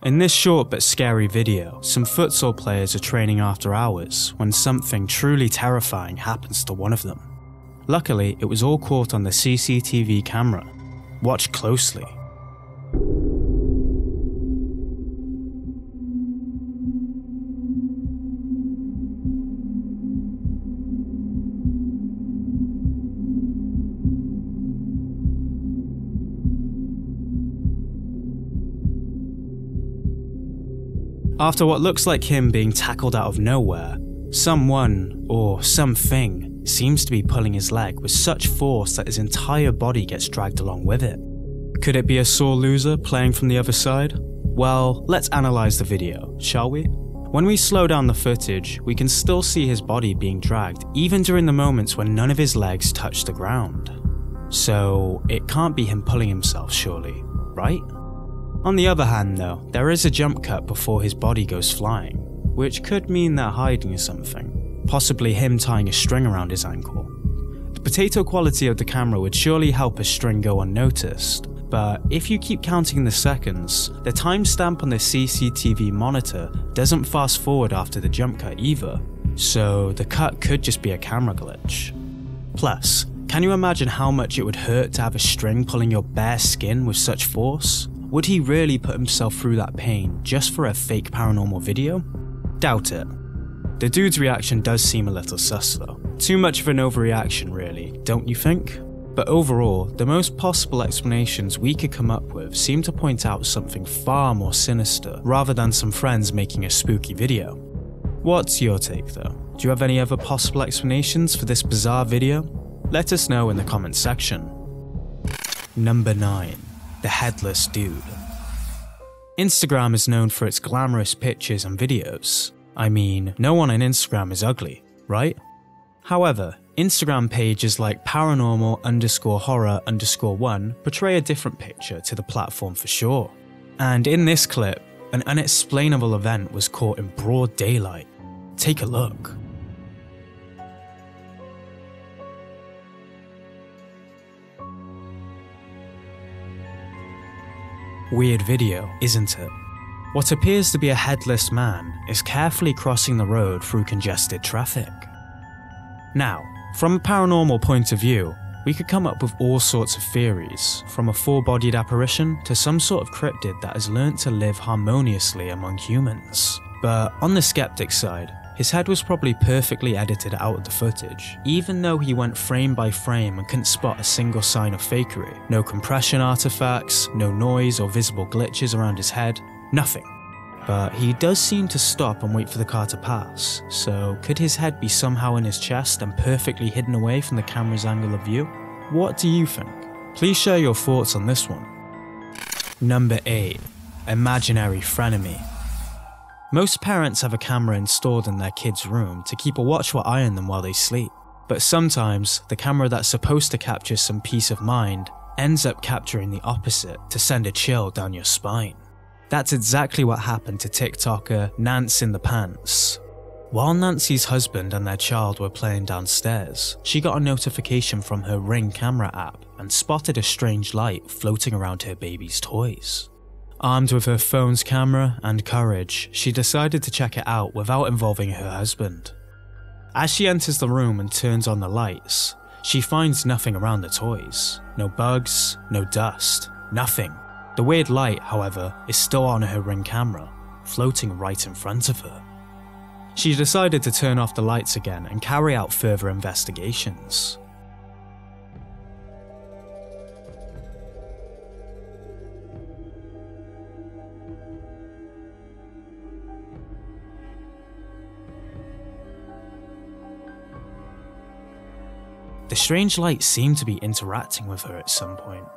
In this short but scary video, some futsal players are training after hours when something truly terrifying happens to one of them. Luckily, it was all caught on the CCTV camera. Watch closely. After what looks like him being tackled out of nowhere, someone, or something, seems to be pulling his leg with such force that his entire body gets dragged along with it. Could it be a sore loser playing from the other side? Well, let's analyze the video, shall we? When we slow down the footage, we can still see his body being dragged even during the moments when none of his legs touch the ground. So, it can't be him pulling himself, surely, right? On the other hand though, there is a jump cut before his body goes flying, which could mean they're hiding something, possibly him tying a string around his ankle. The potato quality of the camera would surely help a string go unnoticed, but if you keep counting the seconds, the timestamp on the CCTV monitor doesn't fast forward after the jump cut either, so the cut could just be a camera glitch. Plus, can you imagine how much it would hurt to have a string pulling your bare skin with such force? Would he really put himself through that pain just for a fake paranormal video? Doubt it. The dude's reaction does seem a little sus though. Too much of an overreaction really, don't you think? But overall, the most possible explanations we could come up with seem to point out something far more sinister rather than some friends making a spooky video. What's your take though? Do you have any other possible explanations for this bizarre video? Let us know in the comments section. Number 9. The headless dude. Instagram is known for its glamorous pictures and videos. I mean, no one on Instagram is ugly, right? However, Instagram pages like paranormal_horror_1 portray a different picture to the platform for sure. And in this clip, an unexplainable event was caught in broad daylight. Take a look. Weird video, isn't it? What appears to be a headless man is carefully crossing the road through congested traffic. Now, from a paranormal point of view, we could come up with all sorts of theories, from a four-bodied apparition to some sort of cryptid that has learnt to live harmoniously among humans. But on the skeptic side, his head was probably perfectly edited out of the footage, even though he went frame by frame and couldn't spot a single sign of fakery. No compression artifacts, no noise or visible glitches around his head, nothing. But he does seem to stop and wait for the car to pass, so could his head be somehow in his chest and perfectly hidden away from the camera's angle of view? What do you think? Please share your thoughts on this one. Number 8. Imaginary frenemy. Most parents have a camera installed in their kids' room to keep a watchful eye on them while they sleep. But sometimes, the camera that's supposed to capture some peace of mind ends up capturing the opposite to send a chill down your spine. That's exactly what happened to TikToker Nance in the Pants. While Nancy's husband and their child were playing downstairs, she got a notification from her Ring camera app and spotted a strange light floating around her baby's toys. Armed with her phone's camera and courage, she decided to check it out without involving her husband. As she enters the room and turns on the lights, she finds nothing around the toys. No bugs, no dust, nothing. The weird light, however, is still on her Ring camera, floating right in front of her. She decided to turn off the lights again and carry out further investigations. The strange light seemed to be interacting with her at some point.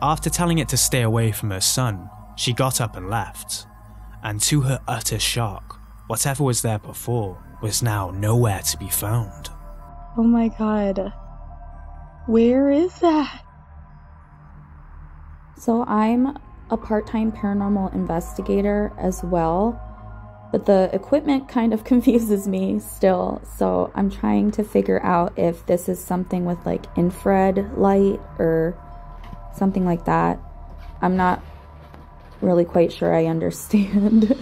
After telling it to stay away from her son, she got up and left. And to her utter shock, whatever was there before was now nowhere to be found. Oh my god. Where is that? So I'm a part-time paranormal investigator as well, but the equipment kind of confuses me still. So I'm trying to figure out if this is something with like infrared light or something like that. I'm not really quite sure I understand.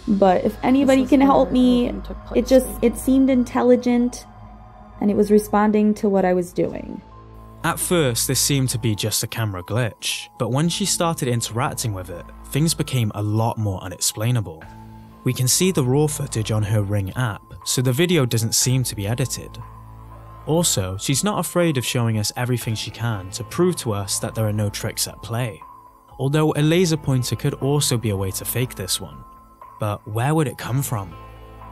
But if anybody can help me, it seemed intelligent and it was responding to what I was doing. At first, this seemed to be just a camera glitch, but when she started interacting with it, things became a lot more unexplainable. We can see the raw footage on her Ring app, so the video doesn't seem to be edited. Also, she's not afraid of showing us everything she can to prove to us that there are no tricks at play. Although a laser pointer could also be a way to fake this one. But where would it come from?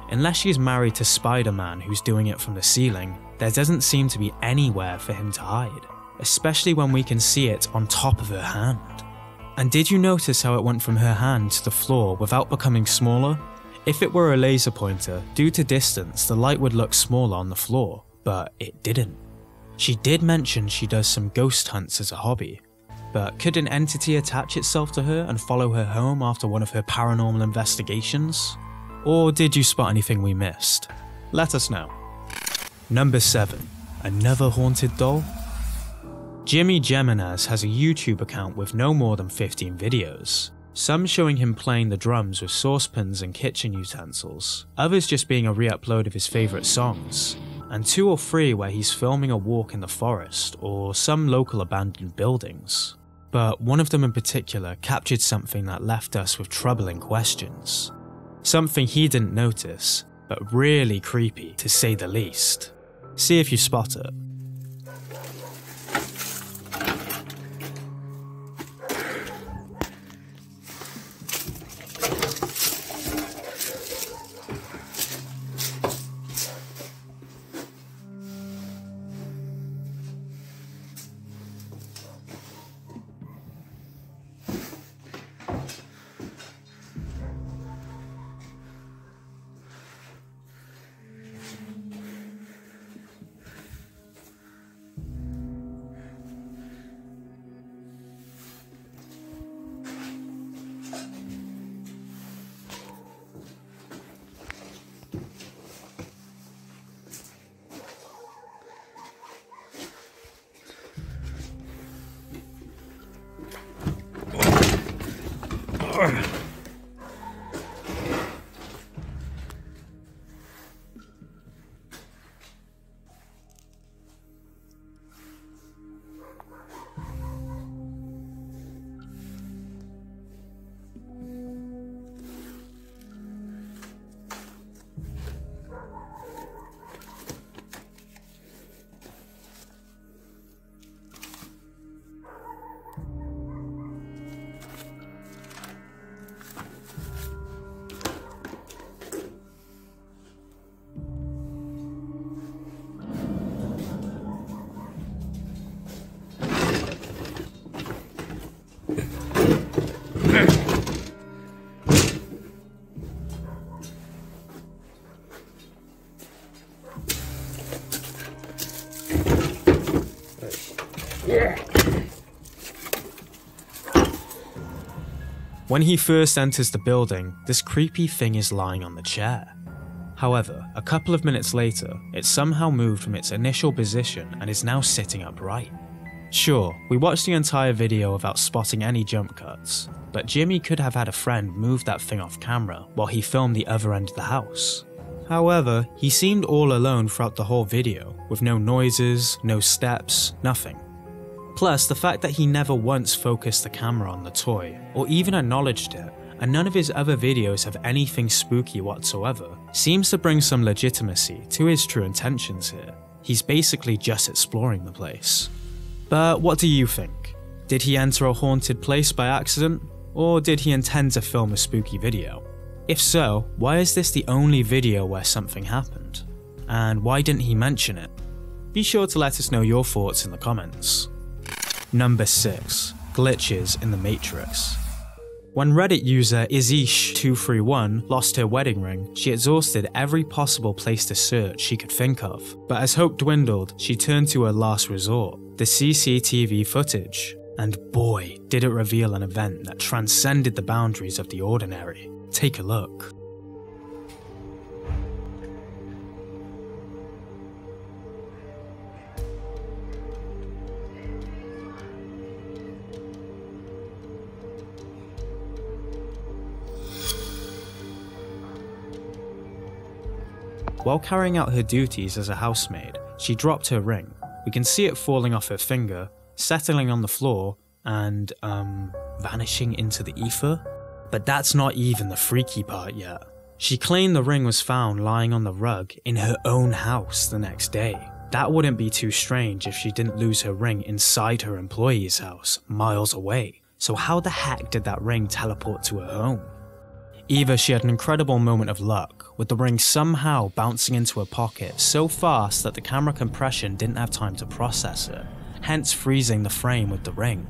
Unless she's married to Spider-Man who's doing it from the ceiling, there doesn't seem to be anywhere for him to hide, especially when we can see it on top of her hand. And did you notice how it went from her hand to the floor without becoming smaller? If it were a laser pointer, due to distance the light would look smaller on the floor, but it didn't. She did mention she does some ghost hunts as a hobby, but could an entity attach itself to her and follow her home after one of her paranormal investigations? Or did you spot anything we missed? Let us know. Number 7. Another haunted doll? Jimmy Jimenez has a YouTube account with no more than 15 videos. Some showing him playing the drums with saucepans and kitchen utensils, others just being a re-upload of his favourite songs, and 2 or 3 where he's filming a walk in the forest or some local abandoned buildings. But one of them in particular captured something that left us with troubling questions. Something he didn't notice, but really creepy to say the least. See if you spot it. When he first enters the building, this creepy thing is lying on the chair. However, a couple of minutes later, it somehow moved from its initial position and is now sitting upright. Sure, we watched the entire video without spotting any jump cuts, but Jimmy could have had a friend move that thing off camera while he filmed the other end of the house. However, he seemed all alone throughout the whole video, with no noises, no steps, nothing. Plus, the fact that he never once focused the camera on the toy, or even acknowledged it, and none of his other videos have anything spooky whatsoever, seems to bring some legitimacy to his true intentions here. He's basically just exploring the place. But what do you think? Did he enter a haunted place by accident? Or did he intend to film a spooky video? If so, why is this the only video where something happened? And why didn't he mention it? Be sure to let us know your thoughts in the comments. Number 6. Glitches in the Matrix. When Reddit user Izish231 lost her wedding ring, she exhausted every possible place to search she could think of. But as hope dwindled, she turned to her last resort, the CCTV footage. And boy, did it reveal an event that transcended the boundaries of the ordinary. Take a look. While carrying out her duties as a housemaid, she dropped her ring. We can see it falling off her finger, settling on the floor, and, vanishing into the ether? But that's not even the freaky part yet. She claimed the ring was found lying on the rug in her own house the next day. That wouldn't be too strange if she didn't lose her ring inside her employee's house, miles away. So how the heck did that ring teleport to her home? Either she had an incredible moment of luck, with the ring somehow bouncing into her pocket so fast that the camera compression didn't have time to process it, hence freezing the frame with the ring.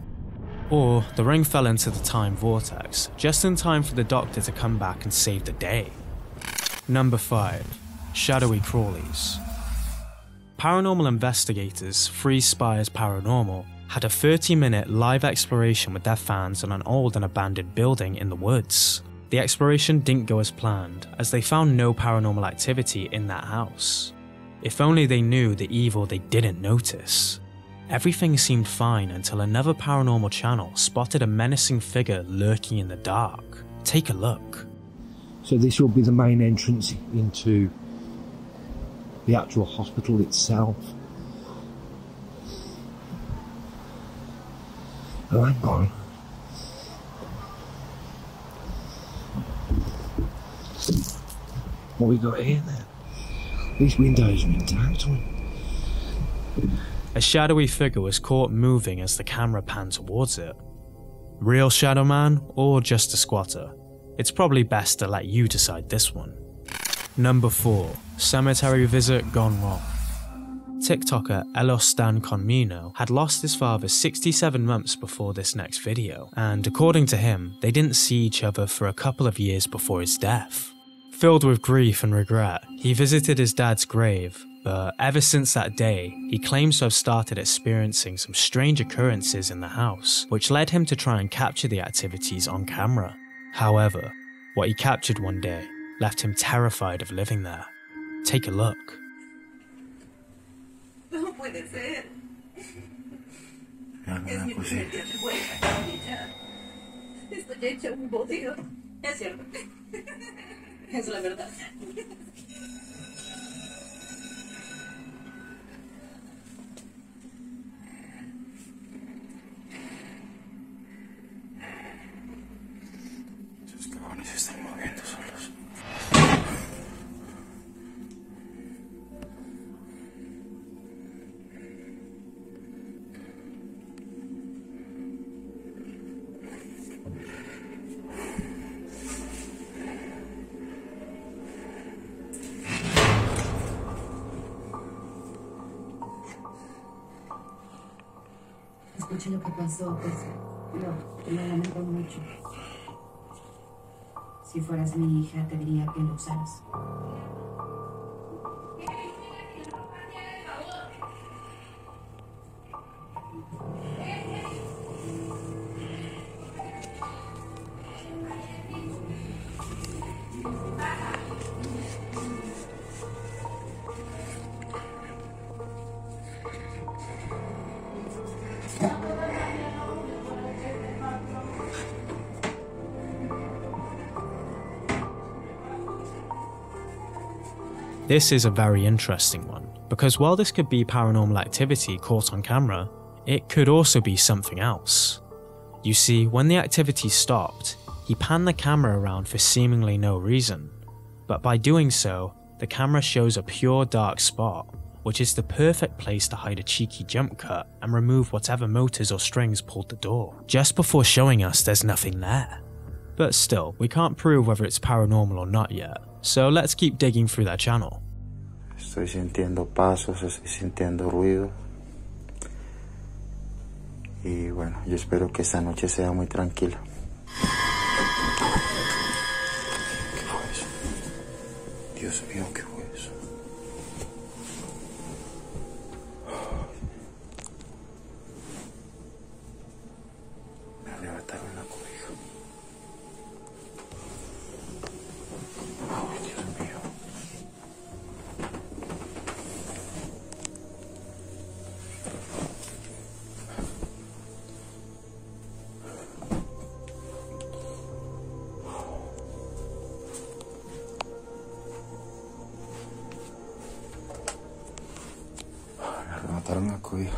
Or the ring fell into the time vortex, just in time for the doctor to come back and save the day. Number 5. Shadowy Crawlies. Paranormal investigators Free Spires Paranormal had a 30-minute live exploration with their fans on an old and abandoned building in the woods. The exploration didn't go as planned, as they found no paranormal activity in that house. If only they knew the evil they didn't notice. Everything seemed fine until another paranormal channel spotted a menacing figure lurking in the dark. Take a look. So this will be the main entrance into the actual hospital itself. Oh, hang on. What we got here then? These windows are intact. A shadowy figure was caught moving as the camera panned towards it. Real Shadow Man or just a squatter? It's probably best to let you decide this one. Number 4. Cemetery Visit Gone Wrong. TikToker Elostan Conmino had lost his father 67 months before this next video, and according to him, they didn't see each other for a couple of years before his death. Filled with grief and regret, he visited his dad's grave, but ever since that day, he claims to have started experiencing some strange occurrences in the house, which led him to try and capture the activities on camera. However, what he captured one day left him terrified of living there. Take a look. No puede ser. Es mi primer día de huelga, ya. Estoy hecha un bodrio. Es cierto. Es la verdad. Esos cabrones se están moviendo solos. Escuché lo que pasó, pues lo lamento mucho. Si fueras mi hija, te diría que lo usaras. This is a very interesting one, because while this could be paranormal activity caught on camera, it could also be something else. You see, when the activity stopped, he panned the camera around for seemingly no reason, but by doing so, the camera shows a pure dark spot, which is the perfect place to hide a cheeky jump cut and remove whatever motors or strings pulled the door, just before showing us there's nothing there. But still, we can't prove whether it's paranormal or not yet, so let's keep digging through that channel. Estoy sintiendo pasos, estoy sintiendo ruido. Y bueno, yo espero que esta noche sea muy tranquila. ¿Qué fue eso? Dios mío, ¿qué fue eso? Me arrebataron la cobija. Ay, Dios mío. Me arrebataron la cobija.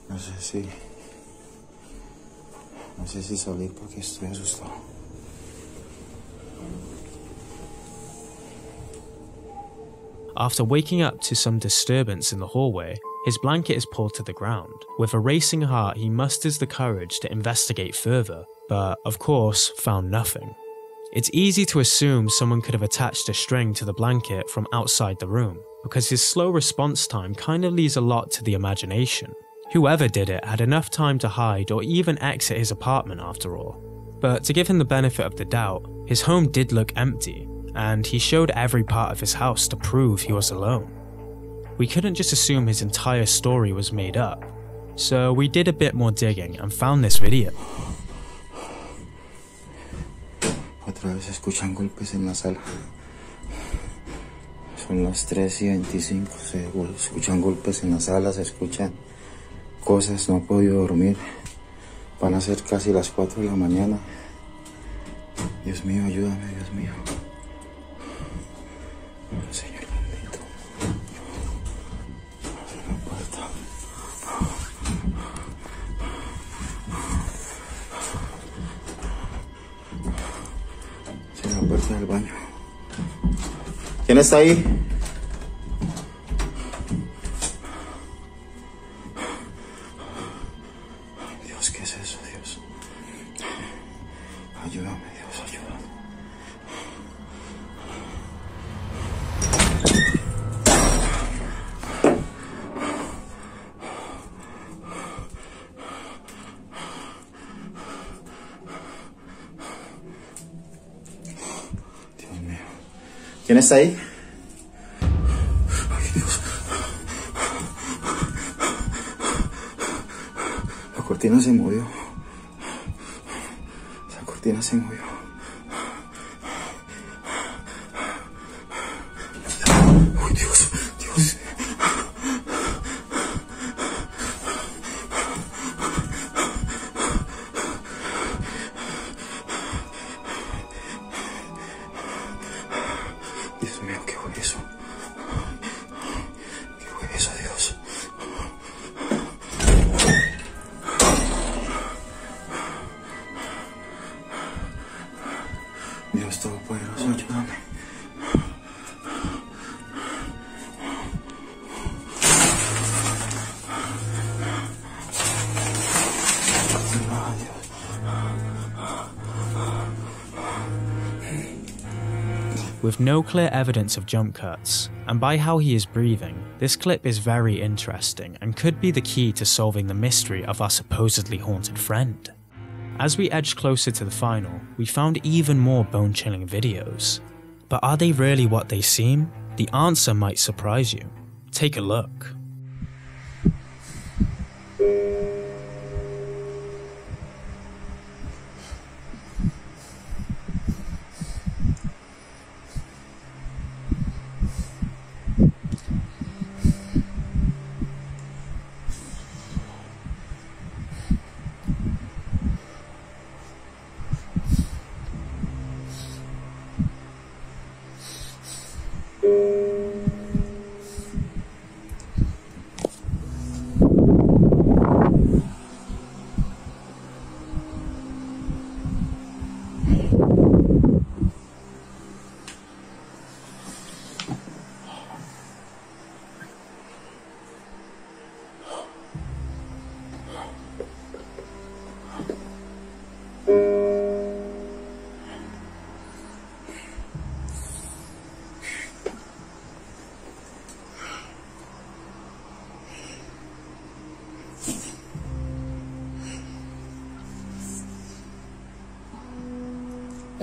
No sé si salir porque estoy asustado. After waking up to some disturbance in the hallway, his blanket is pulled to the ground. With a racing heart, he musters the courage to investigate further, but of course found nothing. It's easy to assume someone could have attached a string to the blanket from outside the room, because his slow response time kind of leaves a lot to the imagination. Whoever did it had enough time to hide or even exit his apartment after all. But to give him the benefit of the doubt, his home did look empty, and he showed every part of his house to prove he was alone. We couldn't just assume his entire story was made up, so we did a bit more digging and found this video. Otra vez se escuchan golpes en la sala. Son las 3:25, se escuchan golpes en la sala, se escuchan cosas, no he podido dormir. Van a ser casi las 4 de la mañana. Dios mío, ayúdame, Dios mío. Señor bendito. Abre la puerta. Cierra la puerta del baño. ¿Quién está ahí? Dios, ¿qué es eso, Dios? Ayúdame, Dios, ayúdame. Dios mío. ¿Quién está ahí? Ay, Dios. La cortina se movió. La cortina se movió. Ay, Dios, Dios. Dios mío, ¿qué fue eso? ¿Qué fue eso, Dios? Dios Todopoderoso, ayúdame. Ay, Dios. With no clear evidence of jump cuts, and by how he is breathing, this clip is very interesting and could be the key to solving the mystery of our supposedly haunted friend. As we edged closer to the final, we found even more bone-chilling videos. But are they really what they seem? The answer might surprise you. Take a look.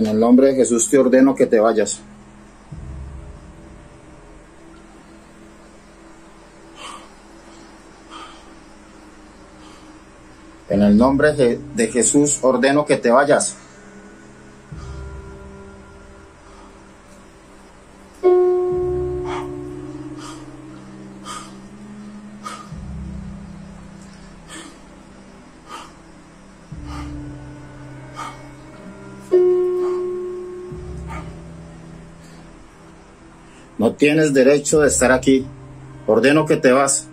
En el nombre de Jesús te ordeno que te vayas. En el nombre de Jesús ordeno que te vayas. No tienes derecho de estar aquí. Ordeno que te vas.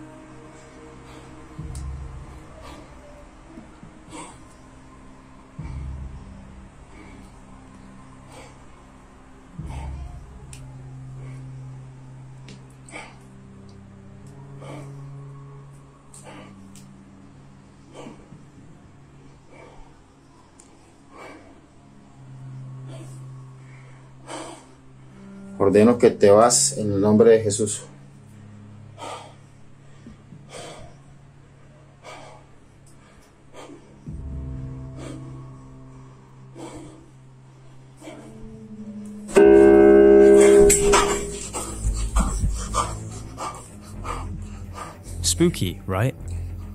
Ordeno que te vas en el nombre de Jesús. Spooky, right?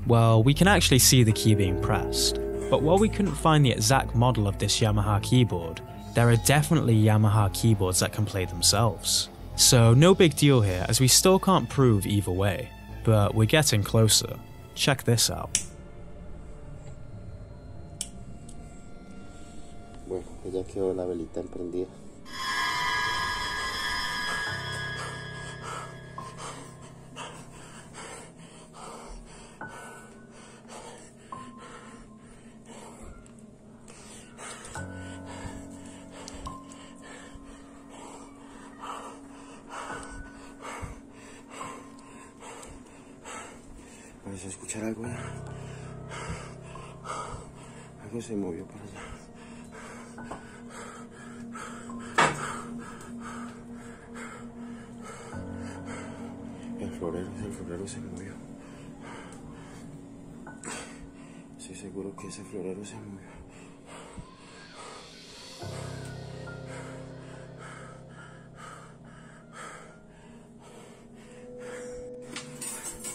Well, we can actually see the key being pressed, but while we couldn't find the exact model of this Yamaha keyboard, there are definitely Yamaha keyboards that can play themselves. So no big deal here, as we still can't prove either way, but we're getting closer. Check this out. Bueno, ya quedó la velita encendida. ¿Puedes escuchar algo ya? Algo se movió para allá. El florero se movió. Estoy seguro que ese florero se movió.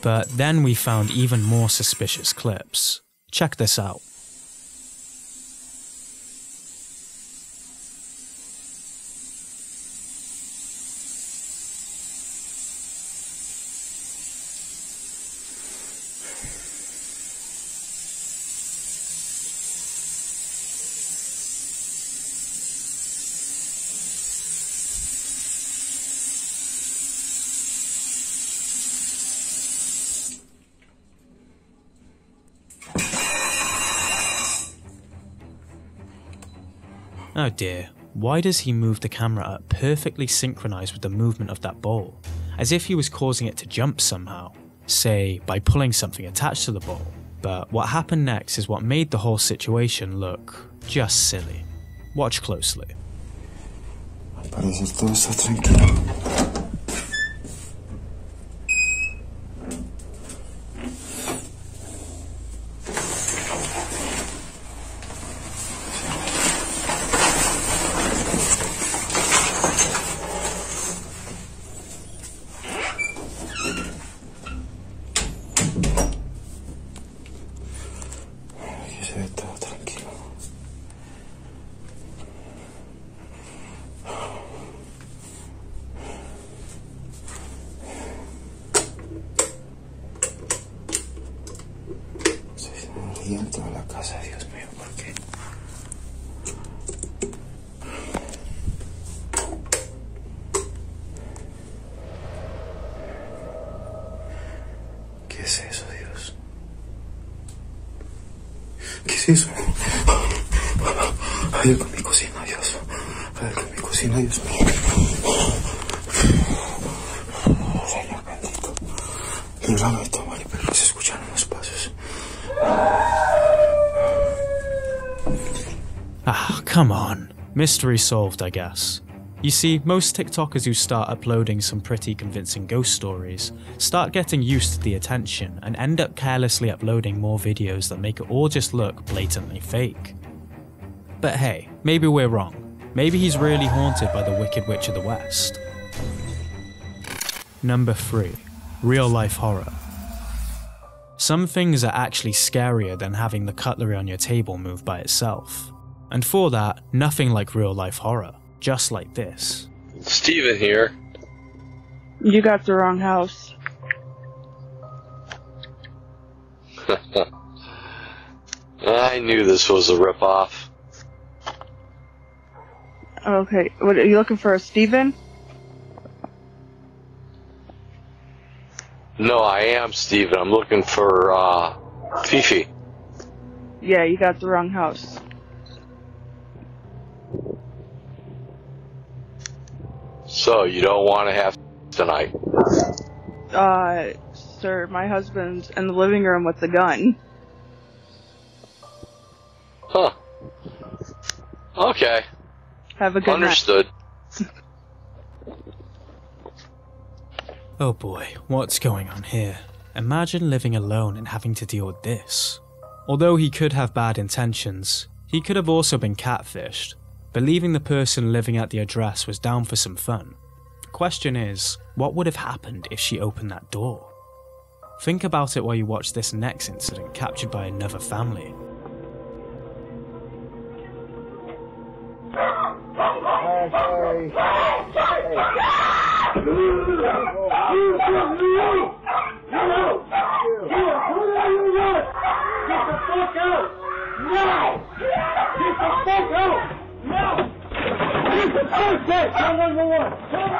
But then we found even more suspicious clips. Check this out. Oh dear, why does he move the camera up perfectly synchronized with the movement of that ball, as if he was causing it to jump somehow, say by pulling something attached to the ball? But what happened next is what made the whole situation look just silly. Watch closely. Al parecer todo está tranquilo. En toda la casa, Dios mío, ¿por qué? ¿Qué es eso, Dios? ¿Qué es eso? Hay algo en mi cocina, Dios. Hay algo en mi cocina, Dios mío. Señor bendito. Líbrame de tomar y pero se escuchan unos pasos. Ah, come on. Mystery solved, I guess. You see, most TikTokers who start uploading some pretty convincing ghost stories start getting used to the attention and end up carelessly uploading more videos that make it all just look blatantly fake. But hey, maybe we're wrong. Maybe he's really haunted by the Wicked Witch of the West. Number 3. Real life horror. Some things are actually scarier than having the cutlery on your table move by itself. And for that, nothing like real life horror, just like this. Steven here. You got the wrong house. I knew this was a ripoff. Okay, what are you looking for, Steven? No, I am Steven. I'm looking for Fifi. Yeah, you got the wrong house. So, you don't want to have tonight? Sir, my husband's in the living room with the gun. Huh. Okay. Have a good Understood. night. Oh boy, what's going on here? Imagine living alone and having to deal with this. Although he could have bad intentions, he could have also been catfished, believing the person living at the address was down for some fun. The question is, what would have happened if she opened that door? Think about it while you watch this next incident captured by another family.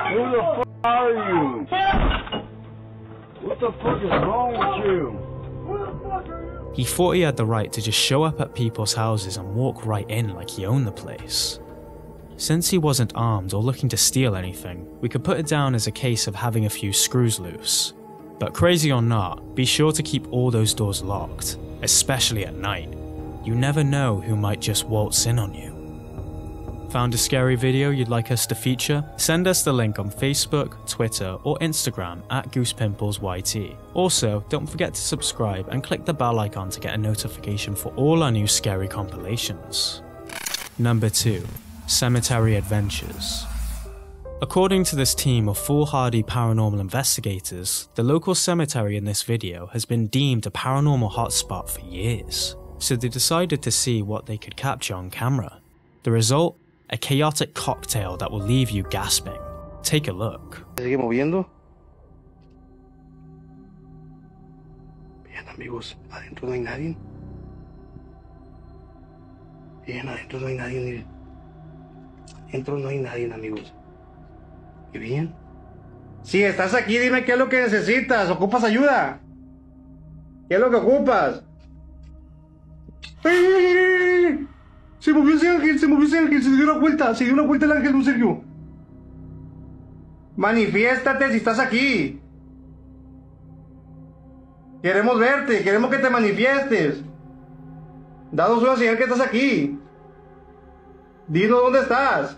Who the fuck are you? What the fuck is wrong with you? He thought he had the right to just show up at people's houses and walk right in like he owned the place. Since he wasn't armed or looking to steal anything, we could put it down as a case of having a few screws loose. But crazy or not, be sure to keep all those doors locked, especially at night. You never know who might just waltz in on you. Found a scary video you'd like us to feature? Send us the link on Facebook, Twitter, or Instagram at GoosePimplesYT. Also, don't forget to subscribe and click the bell icon to get a notification for all our new scary compilations. Number 2. Cemetery Adventures. According to this team of foolhardy paranormal investigators, the local cemetery in this video has been deemed a paranormal hotspot for years, so they decided to see what they could capture on camera. The result? A chaotic cocktail that will leave you gasping. Take a look. Sigue moviendo. Bien, amigos, adentro no hay nadie. Bien, adentro no hay nadie, miren. Adentro no hay nadie, amigos. ¿Qué bien? Si estás aquí, dime qué es lo que necesitas. ¿Ocupas ayuda? ¿Qué es lo que ocupas? ¡Ay! Se movió ese ángel, se dio una vuelta el ángel, don Sergio. Manifiéstate si estás aquí. Queremos verte, queremos que te manifiestes. Danos una señal que estás aquí. Dinos dónde estás.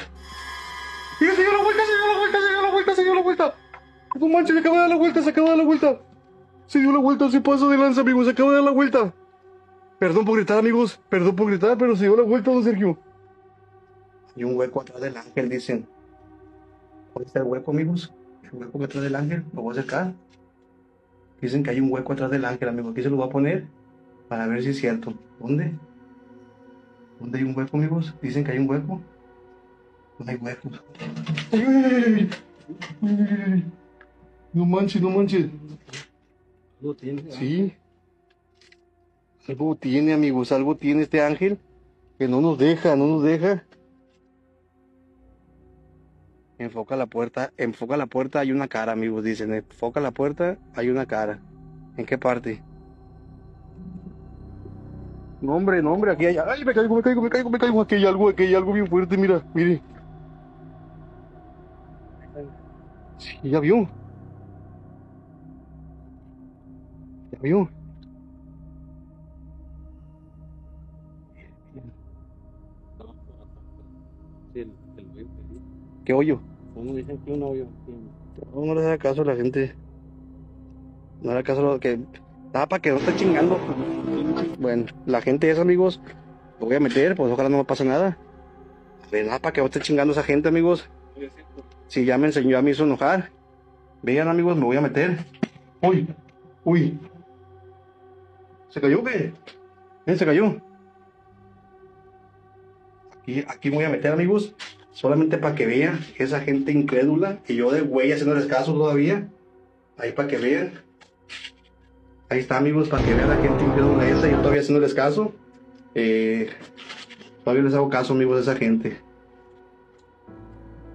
¡Sí, se dio la vuelta! No manches, se acaba de dar la vuelta. Se dio la vuelta, se pasó de lanza, amigos, se acaba de dar la vuelta. Perdón por gritar, amigos, pero se dio la vuelta, don Sergio. Hay un hueco atrás del ángel, dicen. ¿Dónde está el hueco, amigos? El hueco atrás del ángel, lo voy a acercar. Dicen que hay un hueco atrás del ángel, amigos. Aquí se lo voy a poner para ver si es cierto. ¿Dónde? ¿Dónde hay un hueco, amigos? Dicen que hay un hueco. No hay huecos. ¡Ay! No manches. ¿Lo tiene? Sí. Algo tiene, amigos, algo tiene este ángel que no nos deja. Enfoca la puerta, hay una cara, amigos, dicen. Enfoca la puerta, hay una cara. ¿En qué parte? No, hombre, aquí hay... ¡Ay, me caigo! Aquí hay algo bien fuerte, mire. Sí, ya vio. ¿Qué hoyo? Uno dice que un hoyo. No le haga caso a la gente. No le haga caso a lo que... para que no esté chingando. Bueno, la gente es, amigos. Lo voy a meter, pues ojalá no me pase nada. ¿Verdad? ¿Para qué va a estar chingando esa gente, amigos? Si ya me enseñó, ya me hizo enojar. Vean, amigos, me voy a meter. Uy, uy. ¿Se cayó qué? Se cayó. Aquí me voy a meter, amigos. Solamente para que vean esa gente incrédula. Y yo de güey haciéndoles caso todavía. Ahí para que vean. Ahí está, amigos, para que vean la gente incrédula esa. Yo todavía haciéndoles caso. Todavía les hago caso, amigos, de esa gente.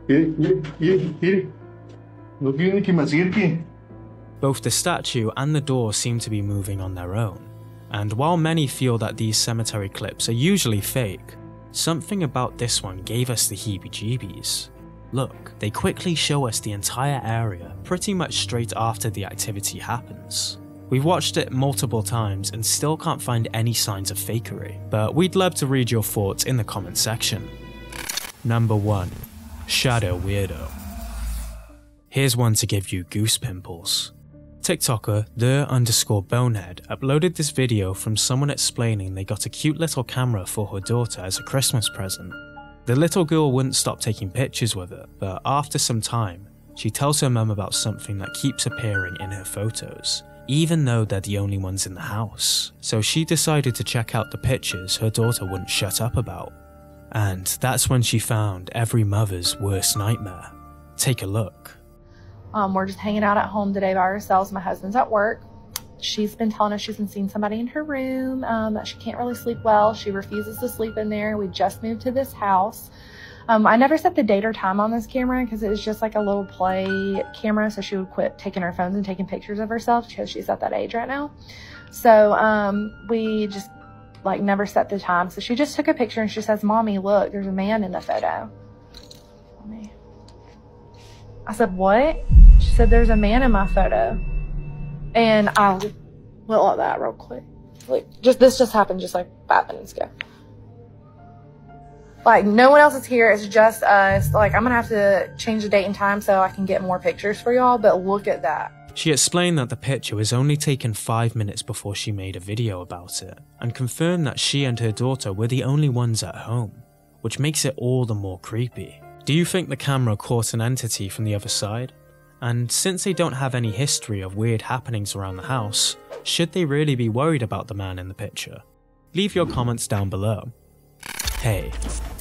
Mire. No quieren que me acerque. Both the statue and the door seem to be moving on their own. And while many feel that these cemetery clips are usually fake, something about this one gave us the heebie-jeebies. Look, they quickly show us the entire area pretty much straight after the activity happens. We've watched it multiple times and still can't find any signs of fakery, but we'd love to read your thoughts in the comment section. Number 1. Shadow Weirdo. Here's one to give you goose pimples. TikToker the_bonehead uploaded this video from someone explaining they got a cute little camera for her daughter as a Christmas present. The little girl wouldn't stop taking pictures with it, but after some time, she tells her mum about something that keeps appearing in her photos, even though they're the only ones in the house. So she decided to check out the pictures her daughter wouldn't shut up about. And that's when she found every mother's worst nightmare. Take a look. We're just hanging out at home today by ourselves. My husband's at work. She's been telling us she's been seeing somebody in her room, that she can't really sleep well. She refuses to sleep in there. We just moved to this house. I never set the date or time on this camera because it was just like a little play camera, so she would quit taking her phones and taking pictures of herself because she's at that age right now. So we just like never set the time. So she just took a picture and she says, "Mommy, look, there's a man in the photo." I said, "What?" She said, "There's a man in my photo." And I went like that real quick. Like, this just happened just like 5 minutes ago. Like, no one else is here. It's just us. Like, I'm gonna have to change the date and time so I can get more pictures for y'all, but look at that. She explained that the picture was only taken 5 minutes before she made a video about it, and confirmed that she and her daughter were the only ones at home, which makes it all the more creepy. Do you think the camera caught an entity from the other side? And since they don't have any history of weird happenings around the house, should they really be worried about the man in the picture? Leave your comments down below. Hey,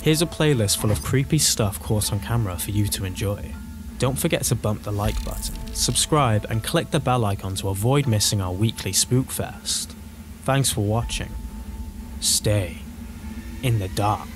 here's a playlist full of creepy stuff caught on camera for you to enjoy. Don't forget to bump the like button, subscribe and click the bell icon to avoid missing our weekly Spookfest. Thanks for watching. Stay in the dark.